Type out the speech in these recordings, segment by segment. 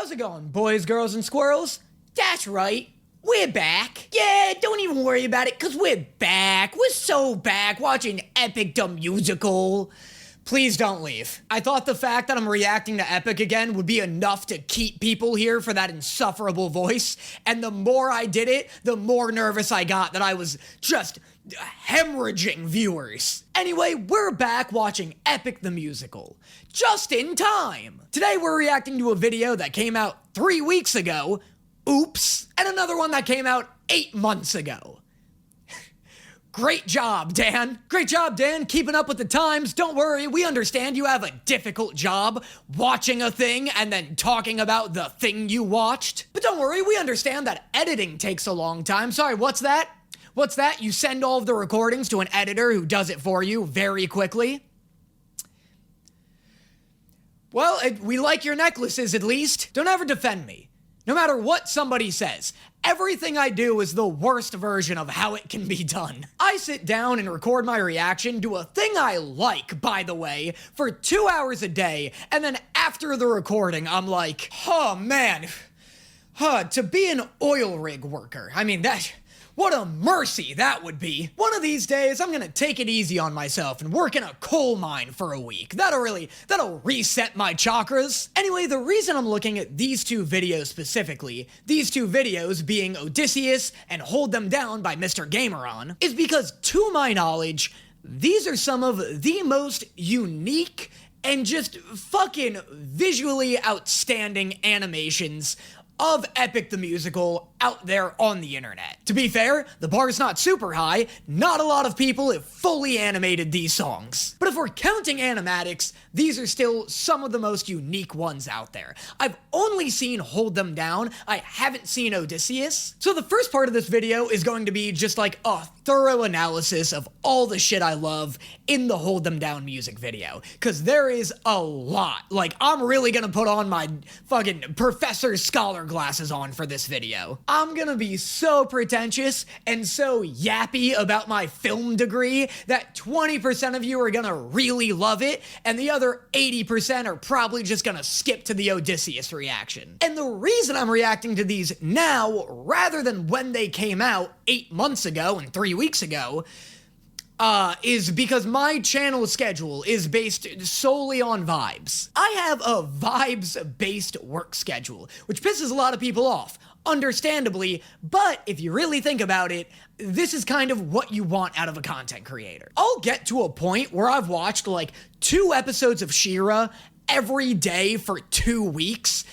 How's it going, boys, girls, and squirrels? That's right. We're back. Yeah, don't even worry about it, because we're back. We're so back watching Epic the Musical. Please don't leave. I thought the fact that I'm reacting to Epic again would be enough to keep people here for that insufferable voice, and the more I did it, the more nervous I got that I was just hemorrhaging viewers. Anyway, we're back watching Epic the Musical. Just in time. Today we're reacting to a video that came out 3 weeks ago, oops, and another one that came out 8 months ago. Great job, Dan. Great job, Dan, keeping up with the times. Don't worry, we understand you have a difficult job watching a thing and then talking about the thing you watched. But don't worry, we understand that editing takes a long time. Sorry, what's that? What's that? You send all of the recordings to an editor who does it for you very quickly? Well, we like your necklaces at least. Don't ever defend me. No matter what somebody says, everything I do is the worst version of how it can be done. I sit down and record my reaction to a thing I like, by the way, for 2 hours a day, and then after the recording, I'm like, oh man, to be an oil rig worker. I mean, what a mercy that would be. One of these days, I'm gonna take it easy on myself and work in a coal mine for a week. That'll reset my chakras. Anyway, the reason I'm looking at these two videos specifically, these two videos being Odysseus and Hold Them Down by Mr. Gameron, is because to my knowledge, these are some of the most unique and just fucking visually outstanding animations of Epic the Musical out there on the internet. To be fair, the bar's not super high. Not a lot of people have fully animated these songs. But if we're counting animatics, these are still some of the most unique ones out there. I've only seen Hold Them Down. I haven't seen Odysseus. So the first part of this video is going to be just like a thorough analysis of all the shit I love in the Hold Them Down music video. Cause there is a lot. Like, I'm really gonna put on my fucking Professor Scholar glasses on for this video. I'm gonna be so pretentious and so yappy about my film degree that 20% of you are gonna really love it, and the other 80% are probably just gonna skip to the Odysseus reaction. And the reason I'm reacting to these now, rather than when they came out 8 months ago and 3 weeks ago, is because my channel schedule is based solely on vibes. I have a vibes-based work schedule, which pisses a lot of people off, understandably, but if you really think about it, this is kind of what you want out of a content creator. I'll get to a point where I've watched like 2 episodes of She-Ra every day for 2 weeks,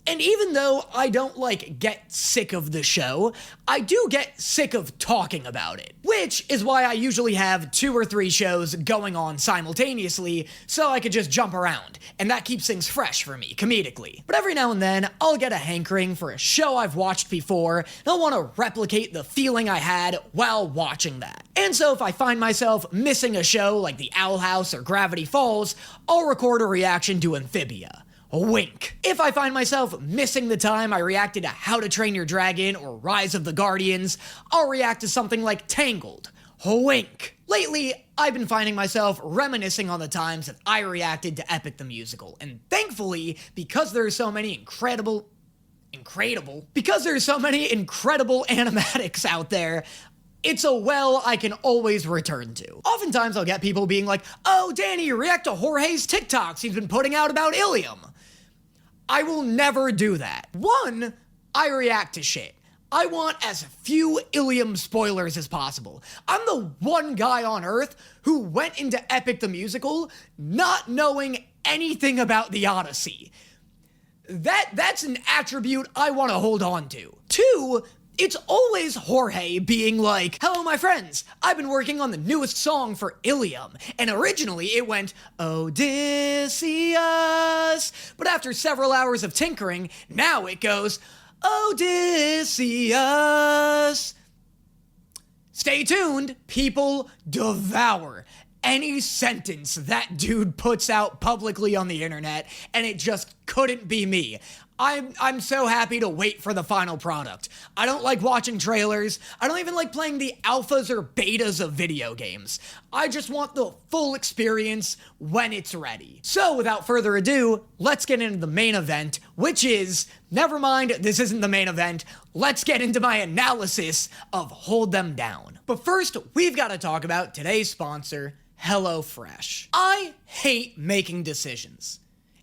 and even though I don't, like, get sick of the show, I do get sick of talking about it. Which is why I usually have 2 or 3 shows going on simultaneously, so I could just jump around. And that keeps things fresh for me, comedically. But every now and then, I'll get a hankering for a show I've watched before, and I'll want to replicate the feeling I had while watching that. And so if I find myself missing a show like The Owl House or Gravity Falls, I'll record a reaction to Amphibia. Wink. If I find myself missing the time I reacted to How to Train Your Dragon or Rise of the Guardians, I'll react to something like Tangled. Wink. Lately, I've been finding myself reminiscing on the times that I reacted to Epic the Musical, and thankfully, because there are so many incredible animatics out there, it's a well I can always return to. Oftentimes I'll get people being like, oh, Danny, react to Jorge's TikToks he's been putting out about Ilium. I will never do that. One, I react to shit. I want as few Ilium spoilers as possible. I'm the one guy on Earth who went into Epic the Musical not knowing anything about the Odyssey. That's an attribute I want to hold on to. Two, it's always Jorge being like, hello my friends, I've been working on the newest song for Ilium, and originally it went, Odysseus, but after several hours of tinkering, now it goes, Odysseus. Stay tuned, people devour any sentence that dude puts out publicly on the internet, and it just couldn't be me. I'm so happy to wait for the final product. I don't like watching trailers. I don't even like playing the alphas or betas of video games. I just want the full experience when it's ready. So without further ado, let's get into the main event, which is, never mind, this isn't the main event. Let's get into my analysis of Hold Them Down. But first, we've got to talk about today's sponsor, HelloFresh. I hate making decisions.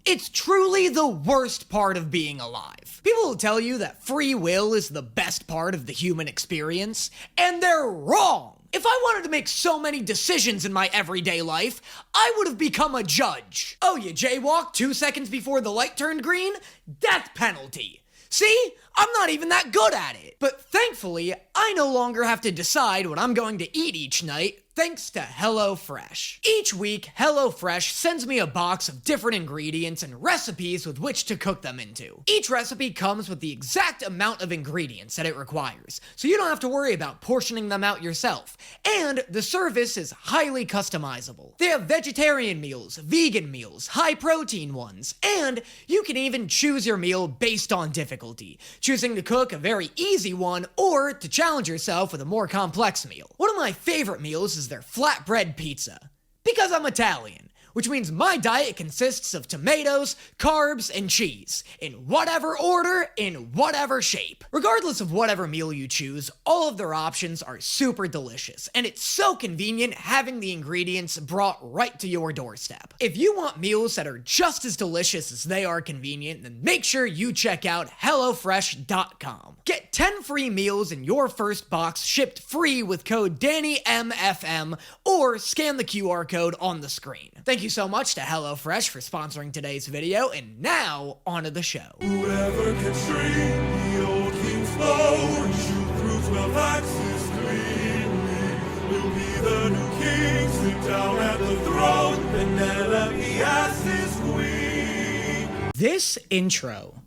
It's truly the worst part of being alive. People will tell you that free will is the best part of the human experience, and they're wrong. If I wanted to make so many decisions in my everyday life, I would have become a judge. Oh, you jaywalked 2 seconds before the light turned green? Death penalty. See? I'm not even that good at it. But thankfully, I no longer have to decide what I'm going to eat each night, thanks to HelloFresh. Each week, HelloFresh sends me a box of different ingredients and recipes with which to cook them into. Each recipe comes with the exact amount of ingredients that it requires, so you don't have to worry about portioning them out yourself. And the service is highly customizable. They have vegetarian meals, vegan meals, high-protein ones, and you can even choose your meal based on difficulty, choosing to cook a very easy one or to challenge yourself with a more complex meal. One of my favorite meals is their flatbread pizza. Because I'm Italian, which means my diet consists of tomatoes, carbs, and cheese, in whatever order, in whatever shape. Regardless of whatever meal you choose, all of their options are super delicious, and it's so convenient having the ingredients brought right to your doorstep. If you want meals that are just as delicious as they are convenient, then make sure you check out HelloFresh.com. Get 10 free meals in your first box shipped free with code DannyMFM, or scan the QR code on the screen. Thank you so much to HelloFresh for sponsoring today's video, and now, onto the show. Whoever can stream the old king's flow and shoot through 12 axes cleanly will be the new king, sit down at the throne, Penelope as his queen. This intro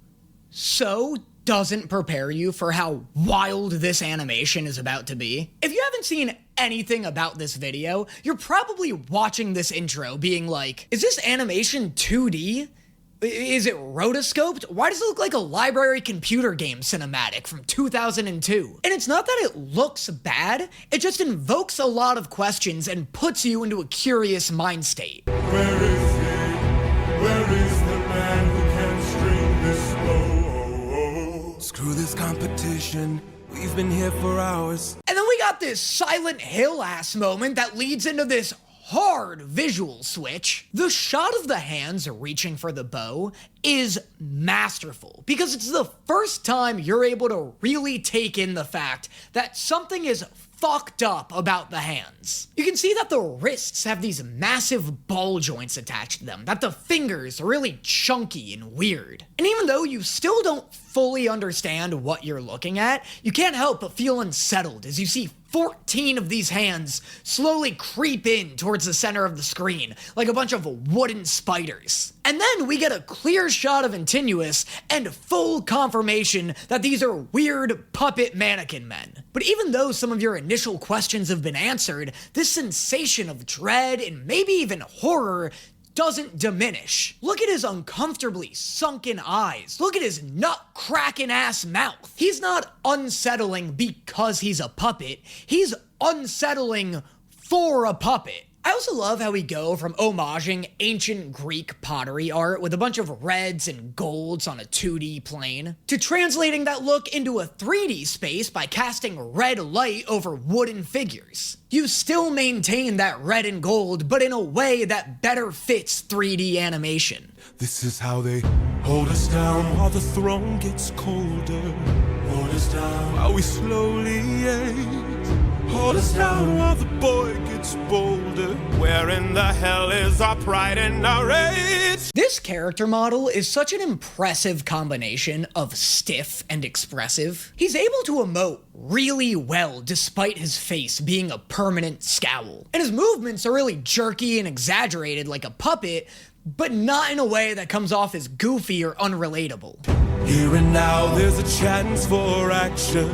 so doesn't prepare you for how wild this animation is about to be. If you haven't seen anything about this video, you're probably watching this intro being like, is this animation 2D? Is it rotoscoped? Why does it look like a library computer game cinematic from 2002? And it's not that it looks bad, it just invokes a lot of questions and puts you into a curious mind state. Where is he? Where is the man who can string this bow? Screw this competition, we've been here for hours. And then we got this Silent Hill-ass moment that leads into this hard visual switch. The shot of the hands reaching for the bow is masterful because it's the first time you're able to really take in the fact that something is fucked up about the hands. You can see that the wrists have these massive ball joints attached to them, that the fingers are really chunky and weird. And even though you still don't fully understand what you're looking at, you can't help but feel unsettled as you see 14 of these hands slowly creep in towards the center of the screen, like a bunch of wooden spiders. And then we get a clear shot of Antinous and full confirmation that these are weird puppet mannequin men. But even though some of your initial questions have been answered, this sensation of dread and maybe even horror doesn't diminish. Look at his uncomfortably sunken eyes. Look at his nut-cracking ass mouth. He's not unsettling because he's a puppet. He's unsettling for a puppet. I also love how we go from homaging ancient Greek pottery art with a bunch of reds and golds on a 2D plane, to translating that look into a 3D space by casting red light over wooden figures. You still maintain that red and gold, but in a way that better fits 3D animation. This is how they hold us down while the throne gets colder. Hold us down while we slowly age. Hold us down while the boy gets bolder. Where in the hell is our pride and our rage? This character model is such an impressive combination of stiff and expressive. He's able to emote really well despite his face being a permanent scowl. And his movements are really jerky and exaggerated like a puppet, but not in a way that comes off as goofy or unrelatable. Here and now there's a chance for action.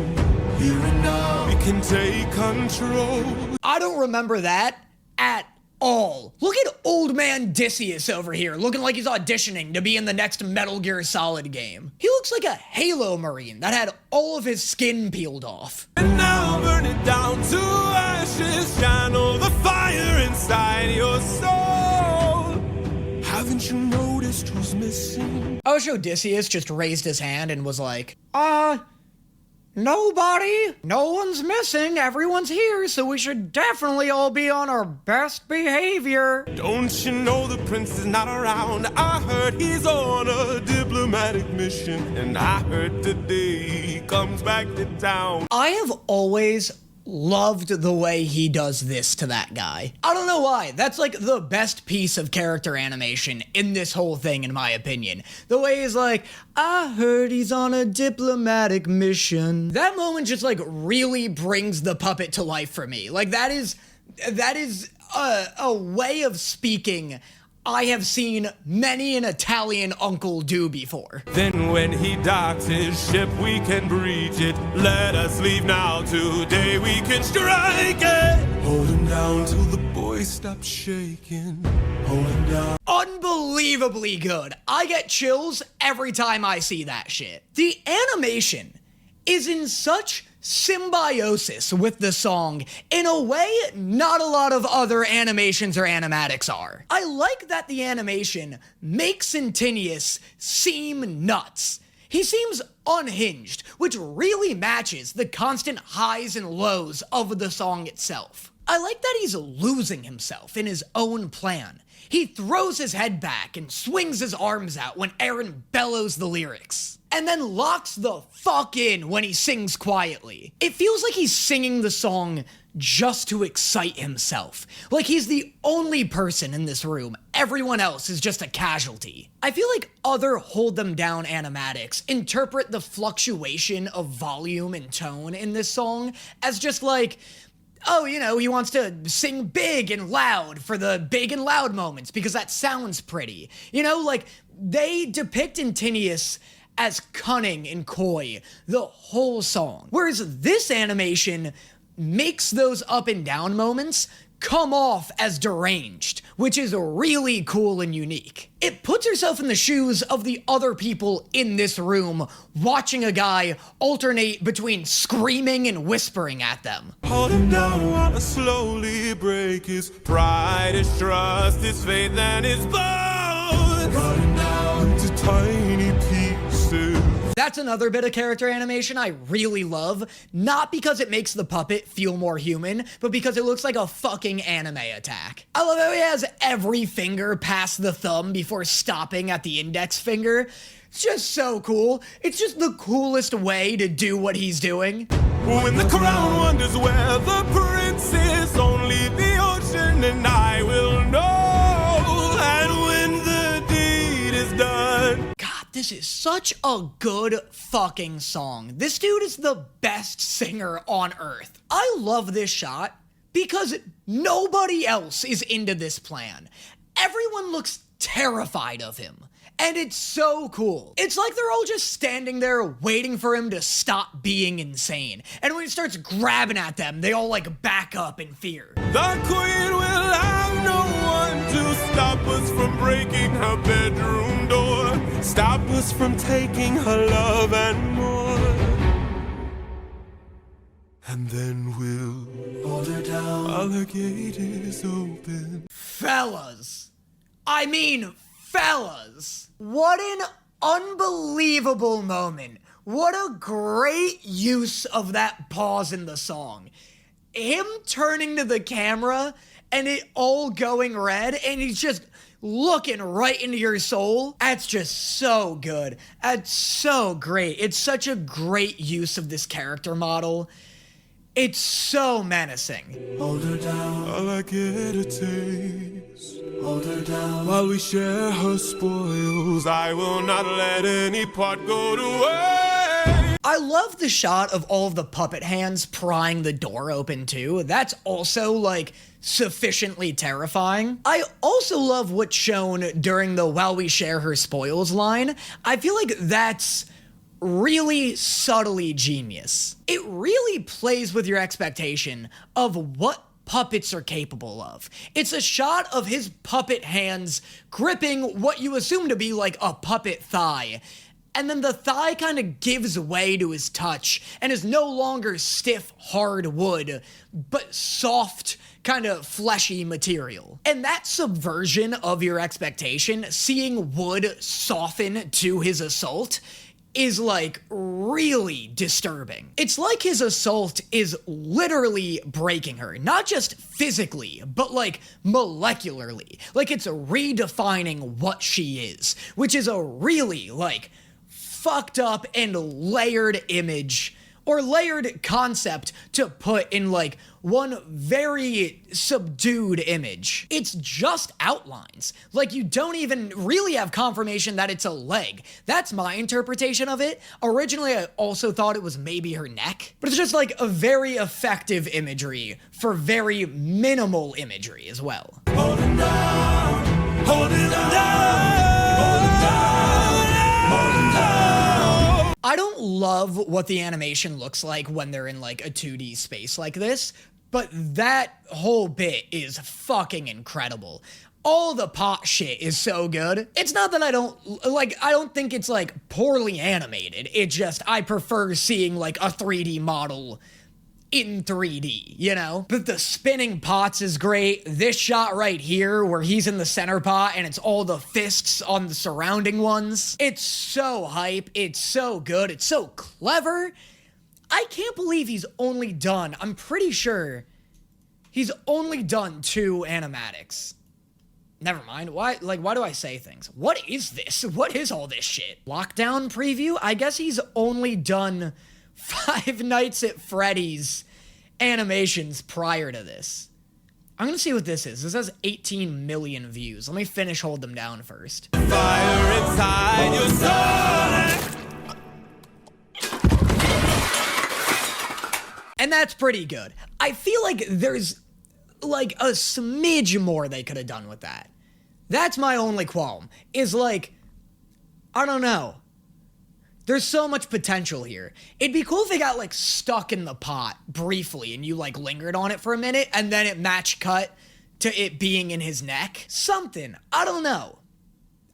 Here and now we can take control. I don't remember that at all. Look at old man Odysseus over here, looking like he's auditioning to be in the next Metal Gear Solid game. He looks like a Halo Marine that had all of his skin peeled off. And now burn it down to ashes, channel the fire inside your soul. Haven't you noticed who's missing? I wish Odysseus just raised his hand and was like, nobody. No one's missing. Everyone's here, so we should definitely all be on our best behavior. Don't you know the prince is not around? I heard he's on a diplomatic mission, and I heard today he comes back to town. I have always loved the way he does this to that guy. I don't know why. That's like the best piece of character animation in this whole thing, in my opinion. The way he's like, I heard he's on a diplomatic mission. That moment just like really brings the puppet to life for me. Like that is a way of speaking I have seen many an Italian uncle do before. Then when he docks his ship, we can breach it. Let us leave now, today we can strike it. Hold him down till the boy stops shaking. Hold him down. Unbelievably good. I get chills every time I see that shit. The animation is in such symbiosis with the song in a way not a lot of other animations or animatics are. I like that the animation makes Antinius seem nuts. He seems unhinged, which really matches the constant highs and lows of the song itself. I like that he's losing himself in his own plan. He throws his head back and swings his arms out when Aaron bellows the lyrics, and then locks the fuck in when he sings quietly. It feels like he's singing the song just to excite himself. Like he's the only person in this room. Everyone else is just a casualty. I feel like other hold them down animatics interpret the fluctuation of volume and tone in this song as just like, oh, you know, he wants to sing big and loud for the big and loud moments because that sounds pretty. You know, like, they depict Antinius as cunning and coy the whole song. Whereas this animation makes those up and down moments come off as deranged, which is really cool and unique. It puts herself in the shoes of the other people in this room watching a guy alternate between screaming and whispering at them. Hold him down while I slowly break his pride, his trust, his faith, and his bones. Cut him down to tiny pieces. That's another bit of character animation I really love, not because it makes the puppet feel more human, but because it looks like a fucking anime attack. I love how he has every finger past the thumb before stopping at the index finger. It's just so cool. It's just the coolest way to do what he's doing. When the crown wonders where the prince is, only the ocean and I will know. And when the deed is done. God, this is such a good fucking song. This dude is the best singer on earth. I love this shot because nobody else is into this plan. Everyone looks terrified of him. And it's so cool. It's like they're all just standing there waiting for him to stop being insane. And when he starts grabbing at them, they all like back up in fear. The queen will have no one to stop us from breaking her bedroom door. Stop us from taking her love and more. And then we'll hold her down while the gate is open. Fellas. I mean, fellas. What an unbelievable moment. What a great use of that pause in the song. Him turning to the camera and it all going red and he's just looking right into your soul. That's just so good. That's so great. It's such a great use of this character model. It's so menacing. Hold her down while I get a taste. Hold her down while we share her spoils. I will not let any part go to waste. I love the shot of all of the puppet hands prying the door open too. That's also like sufficiently terrifying. I also love what's shown during the while we share her spoils line. I feel like that's really subtly genius. It really plays with your expectation of what puppets are capable of. It's a shot of his puppet hands gripping what you assume to be like a puppet thigh. And then the thigh kind of gives way to his touch and is no longer stiff, hard wood, but soft, kind of fleshy material. And that subversion of your expectation, seeing wood soften to his assault, is like really disturbing. It's like his assault is literally breaking her, not just physically, but like molecularly. Like it's redefining what she is, which is a really like fucked up and layered image or layered concept to put in like one very subdued image. It's just outlines. Like you don't even really have confirmation that it's a leg. That's my interpretation of it. Originally, I also thought it was maybe her neck, but it's just like a very effective imagery for very minimal imagery as well. Hold it down, hold it down, hold it down, hold it down. I don't love what the animation looks like when they're in like a 2D space like this, but that whole bit is fucking incredible. All the pot shit is so good. It's not that I don't think it's like poorly animated. It just, I prefer seeing like a 3D model in 3D, you know? But the spinning pots is great. This shot right here where he's in the center pot and it's all the fists on the surrounding ones. It's so hype. It's so good. It's so clever. I can't believe he's only done, I'm pretty sure he's only done 2 animatics. Never mind. Why do I say things? What is this? What is all this shit? Lockdown preview? I guess he's only done 5 Nights at Freddy's animations prior to this. I'm gonna see what this is. This has 18 million views. Let me finish Hold Them Down first. Fire inside your soul. And that's pretty good. I feel like there's like a smidge more they could have done with that. That's my only qualm, is like, I don't know. There's so much potential here. It'd be cool if they got like stuck in the pot briefly and you like lingered on it for a minute and then it match cut to it being in his neck. Something. I don't know.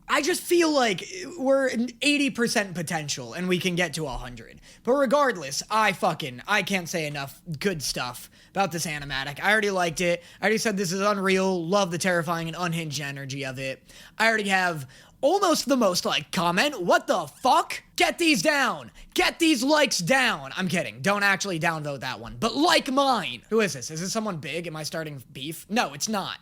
I just feel like we're 80% potential and we can get to 100. But regardless, I can't say enough good stuff about this animatic. I already liked it. I already said this is unreal. Love the terrifying and unhinged energy of it. I already have almost the most like comment. What the fuck? Get these down. Get these likes down. I'm kidding. Don't actually downvote that one. But like mine. Who is this? Is this someone big? Am I starting beef? No, it's not.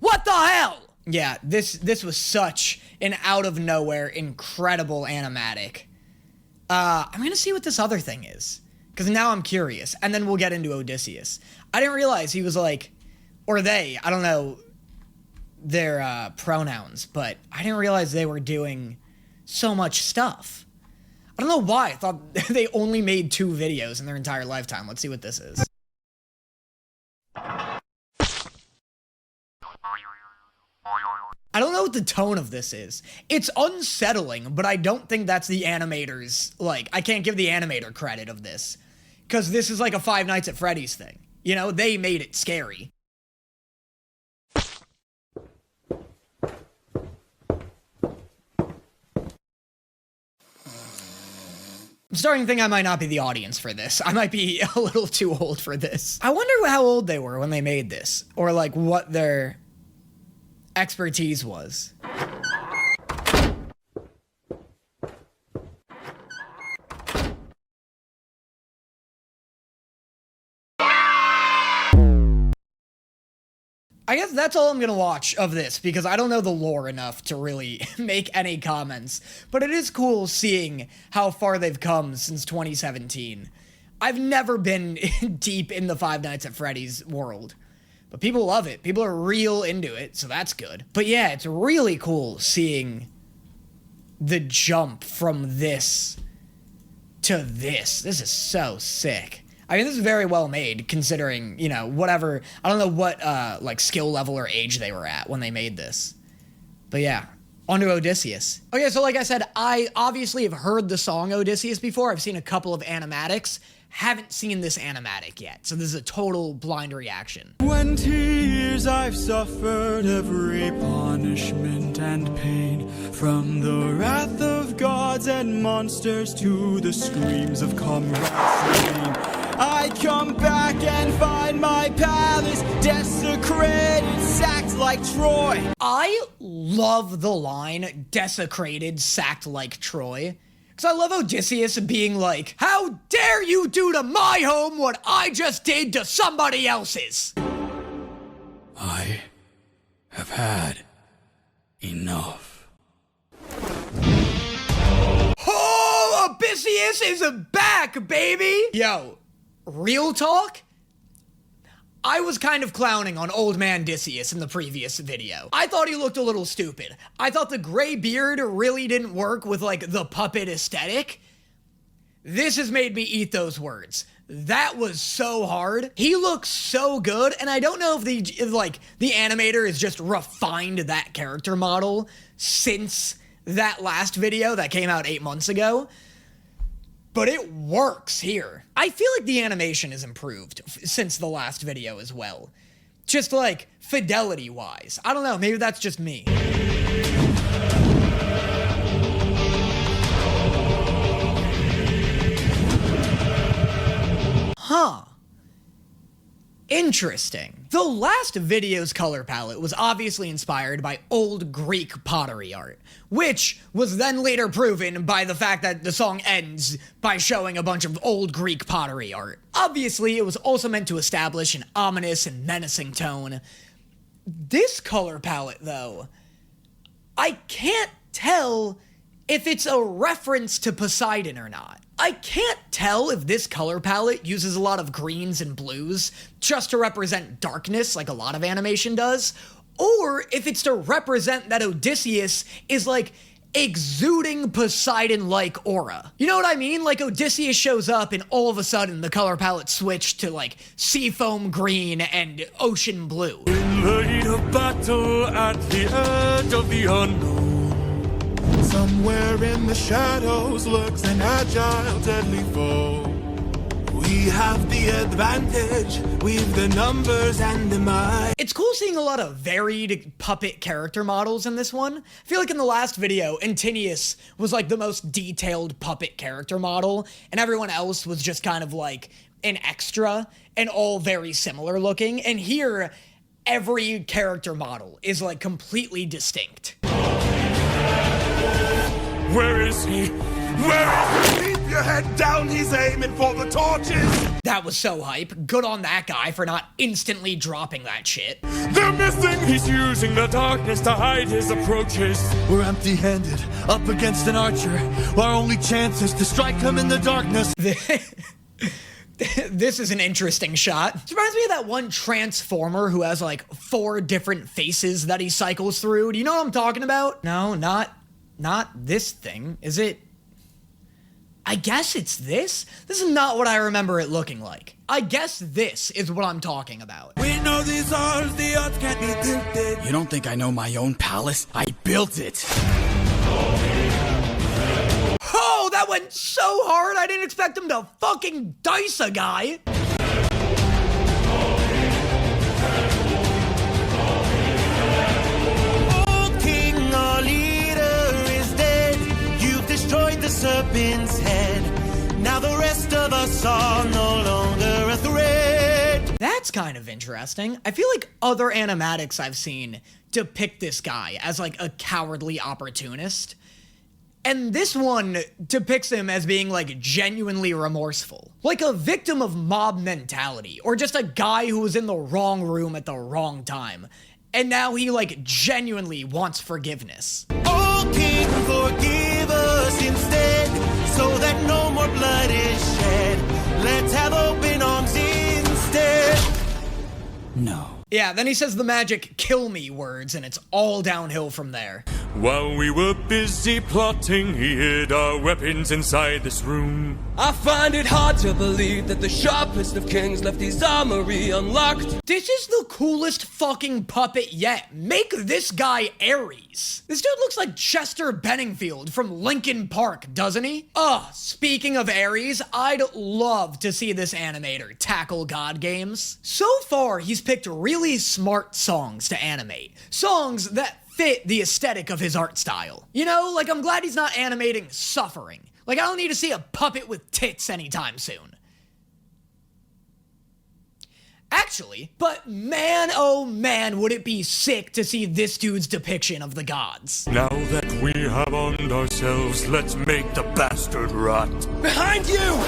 What the hell? Yeah, this was such an out of nowhere incredible animatic. I'm gonna see what this other thing is, because now I'm curious, and then we'll get into Odysseus. I didn't realize he was like, or they, I don't know their pronouns, but I didn't realize they were doing so much stuff. I don't know why. I thought they only made 2 videos in their entire lifetime. Let's see what this is. I don't know what the tone of this is. It's unsettling, but I don't think that's the animators. Like, I can't give the animator credit of this, because this is like a 5 Nights at Freddy's thing. You know, they made it scary. I'm starting to think I might not be the audience for this. I might be a little too old for this. I wonder how old they were when they made this, or like what their expertise was. I guess that's all I'm gonna watch of this, because I don't know the lore enough to really make any comments, but it is cool seeing how far they've come since 2017. I've never been deep in the 5 Nights at Freddy's world, but people love it. People are real into it, so that's good. But yeah, it's really cool seeing the jump from this to this. This is so sick. I mean, this is very well made, considering, you know, whatever, I don't know what, like, skill level or age they were at when they made this. But yeah, on to Odysseus. Okay, so like I said, I obviously have heard the song Odysseus before. I've seen a couple of animatics. haven't seen this animatic yet, so this is a total blind reaction. 20 years I've suffered every punishment and pain, from the wrath of gods and monsters to the screams of comrades slain. I come back and find my palace desecrated, sacked like Troy. I love the line, desecrated, sacked like Troy. Because I love Odysseus being like, how dare you do to my home what I just did to somebody else's? I have had enough. Oh, Odysseus is back, baby! Yo, real talk? I was kind of clowning on old man Odysseus in the previous video. I thought he looked a little stupid. I thought the gray beard really didn't work with, like, the puppet aesthetic. This has made me eat those words. That was so hard. He looks so good, and I don't know if the animator has just refined that character model since that last video that came out 8 months ago. But it works here. I feel like the animation has improved since the last video as well. Just like fidelity-wise. I don't know, maybe that's just me. Huh. Interesting. The last video's color palette was obviously inspired by old Greek pottery art, which was then later proven by the fact that the song ends by showing a bunch of old Greek pottery art. Obviously, it was also meant to establish an ominous and menacing tone. This color palette, though, I can't tell if it's a reference to Poseidon or not. I can't tell if this color palette uses a lot of greens and blues just to represent darkness like a lot of animation does, or if it's to represent that Odysseus is like exuding Poseidon-like aura. You know what I mean? Like Odysseus shows up and all of a sudden the color palette switched to like seafoam green and ocean blue. In the heat of battle at the edge of the unknown, somewhere in the shadows lurks an agile, deadly foe. We have the advantage, we've the numbers and the might. It's cool seeing a lot of varied puppet character models in this one. I feel like in the last video, Antinous was like the most detailed puppet character model, and everyone else was just kind of like an extra, and all very similar looking. And here, every character model is like completely distinct. Where is he? Where is he? Keep your head down, he's aiming for the torches! That was so hype. Good on that guy for not instantly dropping that shit. They're missing! He's using the darkness to hide his approaches. We're empty-handed, up against an archer. Our only chance is to strike him in the darkness. This is an interesting shot. It reminds me of that one Transformer who has like 4 different faces that he cycles through. Do you know what I'm talking about? No, not this thing. Is it? I guess it's this? This is not what I remember it looking like. I guess this is what I'm talking about. We know these odds, the odds can't be tilted. You don't think I know my own palace? I built it. Oh, that went so hard, I didn't expect him to fucking dice a guy. Old king, our leader is dead. You've destroyed the serpent's head. Now the rest of us are no longer a threat. That's kind of interesting. I feel like other animatics I've seen depict this guy as like a cowardly opportunist. And this one depicts him as being like genuinely remorseful. Like a victim of mob mentality, or just a guy who was in the wrong room at the wrong time. And now he like genuinely wants forgiveness. Oh king, forgive us instead, so that no more blood is shed. Let's have open arms instead. No. Yeah, then he says the magic kill me words, and it's all downhill from there. While we were busy plotting, he hid our weapons inside this room. I find it hard to believe that the sharpest of kings left his armory unlocked. This is the coolest fucking puppet yet. Make this guy Ares. This dude looks like Chester Benningfield from Linkin Park, doesn't he? Speaking of Ares, I'd love to see this animator tackle God games. So far, he's picked really smart songs to animate. Songs that fit the aesthetic of his art style. You know, like, I'm glad he's not animating suffering. Like, I don't need to see a puppet with tits anytime soon. Actually, but man, oh man, would it be sick to see this dude's depiction of the gods. Now that we have armed ourselves, let's make the bastard rot. Behind you!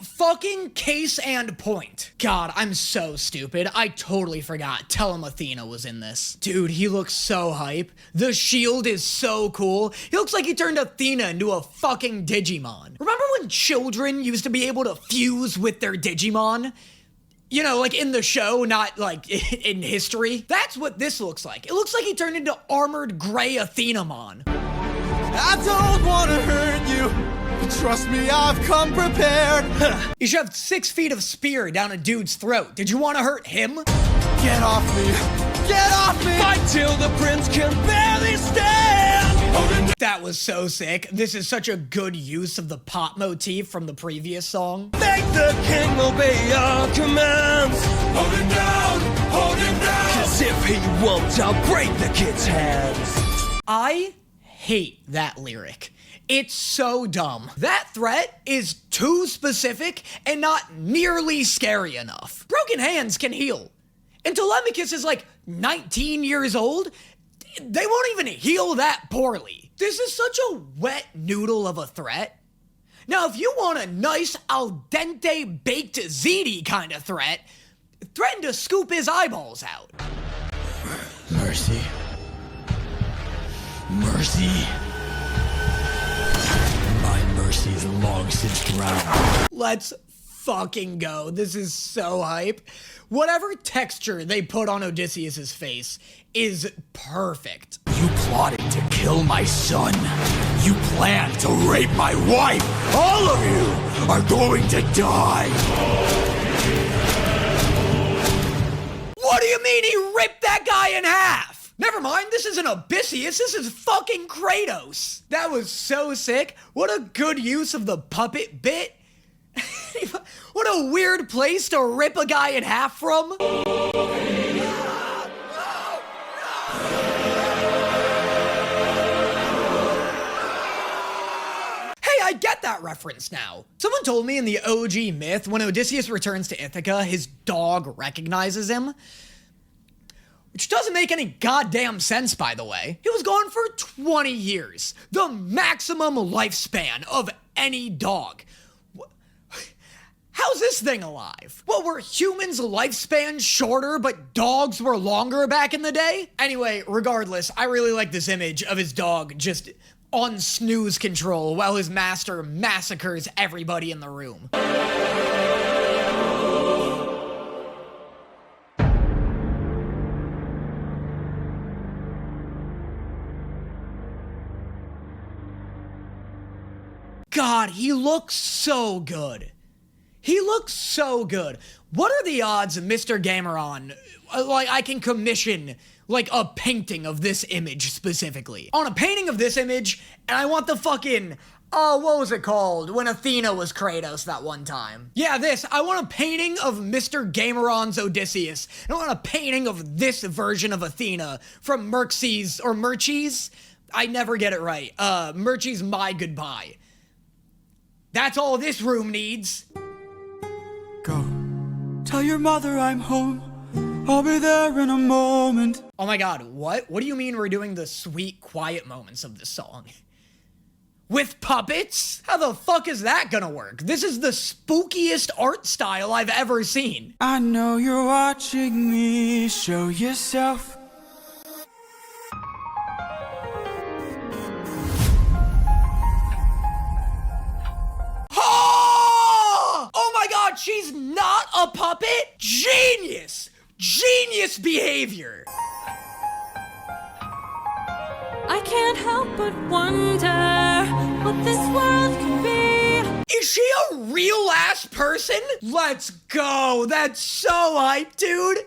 Fucking case and point. God, I'm so stupid. I totally forgot. Tell him Athena was in this. Dude, he looks so hype. The shield is so cool. He looks like he turned Athena into a fucking Digimon. Remember when children used to be able to fuse with their Digimon? You know, like in the show, not like in history. That's what this looks like. It looks like he turned into armored gray Athenamon. I don't want to hurt you. Trust me, I've come prepared. He shoved 6 feet of spear down a dude's throat. Did you want to hurt him? Get off me. Get off me. Fight till the prince can barely stand. That was so sick. This is such a good use of the pop motif from the previous song. Make the king obey our commands. Hold him down! Hold him down! 'Cause if he won't, I'll break the kid's hands. I hate that lyric. It's so dumb. That threat is too specific and not nearly scary enough. Broken hands can heal. And Telemachus is like 19 years old. They won't even heal that poorly. This is such a wet noodle of a threat. Now, if you want a nice al dente baked ziti kind of threat, threaten to scoop his eyeballs out. Mercy. Mercy. My mercy is long since drowned. Let's fucking go. This is so hype. Whatever texture they put on Odysseus's face is perfect. You plotted to kill my son. You planned to rape my wife. All of you are going to die. What do you mean he ripped that guy in half? Never mind, this isn't Odysseus, this is fucking Kratos. That was so sick. What a good use of the puppet bit. What a weird place to rip a guy in half from. I get that reference now. Someone told me in the OG myth, when Odysseus returns to Ithaca, his dog recognizes him. Which doesn't make any goddamn sense, by the way. He was gone for 20 years. The maximum lifespan of any dog. How's this thing alive? What, were humans' lifespans shorter, but dogs were longer back in the day? Anyway, regardless, I really like this image of his dog just on snooze control while his master massacres everybody in the room. God, he looks so good. He looks so good. What are the odds Mr. Gameron, like, I can commission like a painting of this image specifically? On a painting of this image, and I want the fucking, what was it called? When Athena was Kratos that one time. Yeah, this. I want a painting of Mr. Gameron's Odysseus. And I want a painting of this version of Athena from Murchie's. I never get it right. Murchie's My Goodbye. That's all this room needs. Go. Tell your mother I'm home. I'll be there in a moment. Oh my god, what? What do you mean we're doing the sweet, quiet moments of this song? With puppets? How the fuck is that gonna work? This is the spookiest art style I've ever seen. I know you're watching me. Show yourself. a puppet? Genius! Genius behavior! I can't help but wonder what this world could be. Is she a real-ass person? Let's go! That's so hype, dude!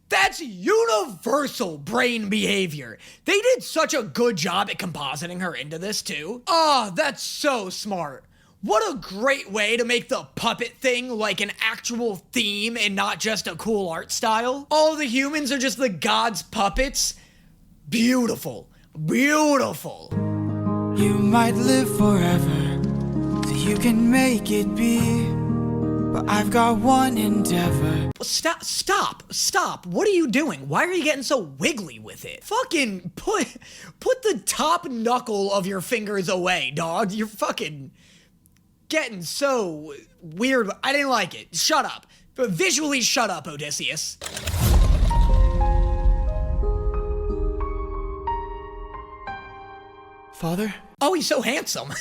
That's universal brain behavior. They did such a good job at compositing her into this, too. Oh, that's so smart. What a great way to make the puppet thing like an actual theme and not just a cool art style. All the humans are just the gods' puppets. Beautiful. Beautiful. You might live forever, so you can make it be. But I've got one endeavor. Stop. What are you doing? Why are you getting so wiggly with it? Fucking put the top knuckle of your fingers away, dog. You're fucking getting so weird. I didn't like it. Shut up. Visually shut up, Odysseus. Father? Oh, he's so handsome.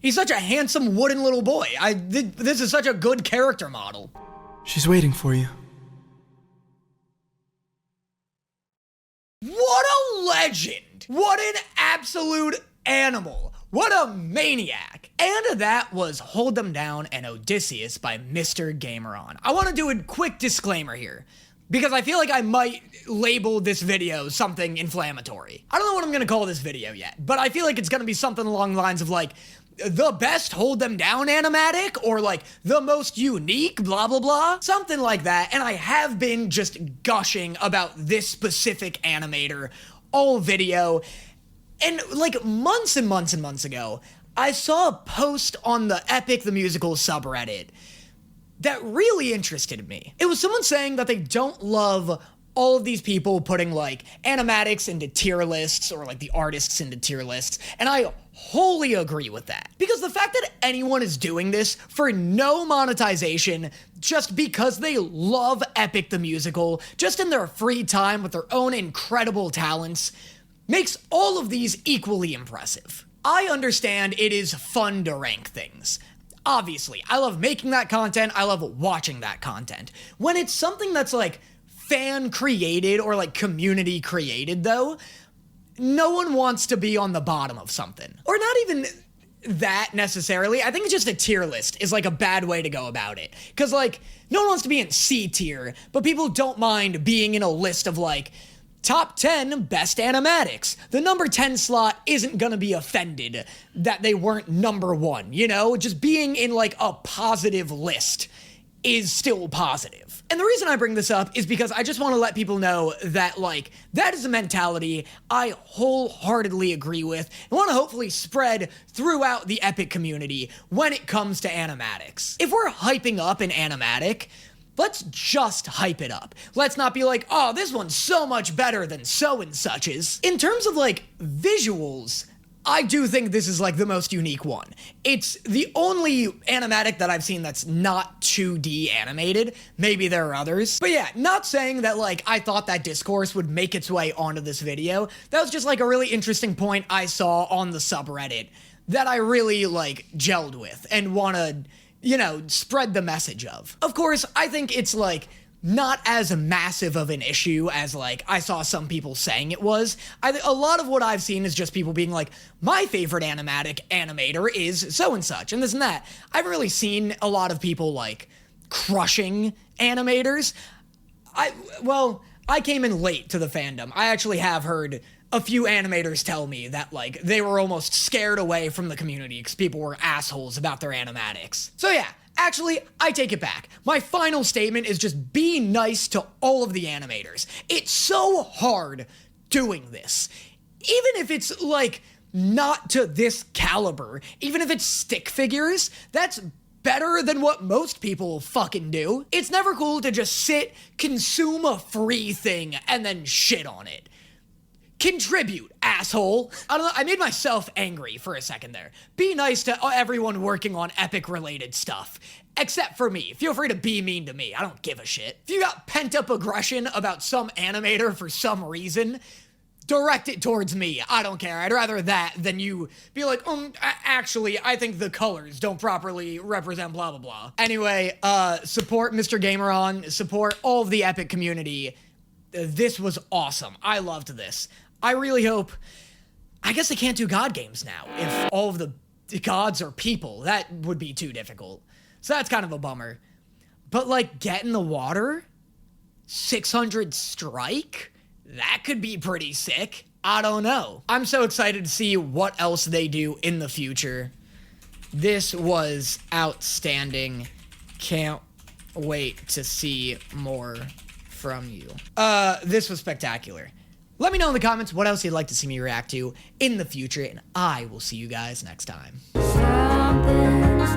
He's such a handsome wooden little boy. This is such a good character model. She's waiting for you. What a legend! What an absolute animal! What a maniac! And that was Hold Them Down and Odysseus by Mr. Gameron. I want to do a quick disclaimer here, because I feel like I might label this video something inflammatory. I don't know what I'm gonna call this video yet, but I feel like it's gonna be something along the lines of like, the best Hold Them Down animatic, or like the most unique blah blah blah, something like that. And I have been just gushing about this specific animator all video, and like months and months and months ago I saw a post on the Epic the Musical subreddit that really interested me. It was someone saying that they don't love all of these people putting like animatics into tier lists, or like the artists into tier lists, and I wholly agree with that. Because the fact that anyone is doing this for no monetization, just because they love Epic the Musical, just in their free time with their own incredible talents, makes all of these equally impressive. I understand it is fun to rank things. Obviously, I love making that content, I love watching that content. When it's something that's like fan created or like community created though, no one wants to be on the bottom of something. Or not even that necessarily. I think just a tier list is like a bad way to go about it. Cause like, no one wants to be in C tier, but people don't mind being in a list of like, top 10 best animatics. The number 10 slot isn't gonna be offended that they weren't number 1, you know? Just being in like a positive list is still positive. And the reason I bring this up is because I just want to let people know that like, that is a mentality I wholeheartedly agree with and want to hopefully spread throughout the Epic community when it comes to animatics. If we're hyping up an animatic, let's just hype it up. Let's not be like, oh, this one's so much better than so and such's. In terms of like visuals, I do think this is like the most unique one. It's the only animatic that I've seen that's not 2D animated. Maybe there are others. But yeah, not saying that like I thought that discourse would make its way onto this video. That was just like a really interesting point I saw on the subreddit that I really like gelled with and wanna, you know, spread the message of. Of course, I think it's like not as massive of an issue as like I saw some people saying it was. A lot of what I've seen is just people being like, my favorite animator is so and such and this and that. I haven't really seen a lot of people like crushing animators. I came in late to the fandom. I actually have heard a few animators tell me that like they were almost scared away from the community because people were assholes about their animatics. So yeah, actually, I take it back. My final statement is just be nice to all of the animators. It's so hard doing this. Even if it's like not to this caliber, even if it's stick figures, that's better than what most people fucking do. It's never cool to just sit, consume a free thing, and then shit on it. Contribute, asshole. I don't know, I made myself angry for a second there. Be nice to everyone working on Epic-related stuff. Except for me. Feel free to be mean to me. I don't give a shit. If you got pent-up aggression about some animator for some reason, direct it towards me. I don't care. I'd rather that than you be like, actually, I think the colors don't properly represent blah, blah, blah. Anyway, support Mr. Gameron, support all of the Epic community. This was awesome. I loved this. I really hope, I guess they can't do God games now. If all of the gods are people, that would be too difficult. So that's kind of a bummer. But like, get in the water? 600 strike? That could be pretty sick. I don't know. I'm so excited to see what else they do in the future. This was outstanding. Can't wait to see more from you. This was spectacular. Let me know in the comments what else you'd like to see me react to in the future, and I will see you guys next time. Something's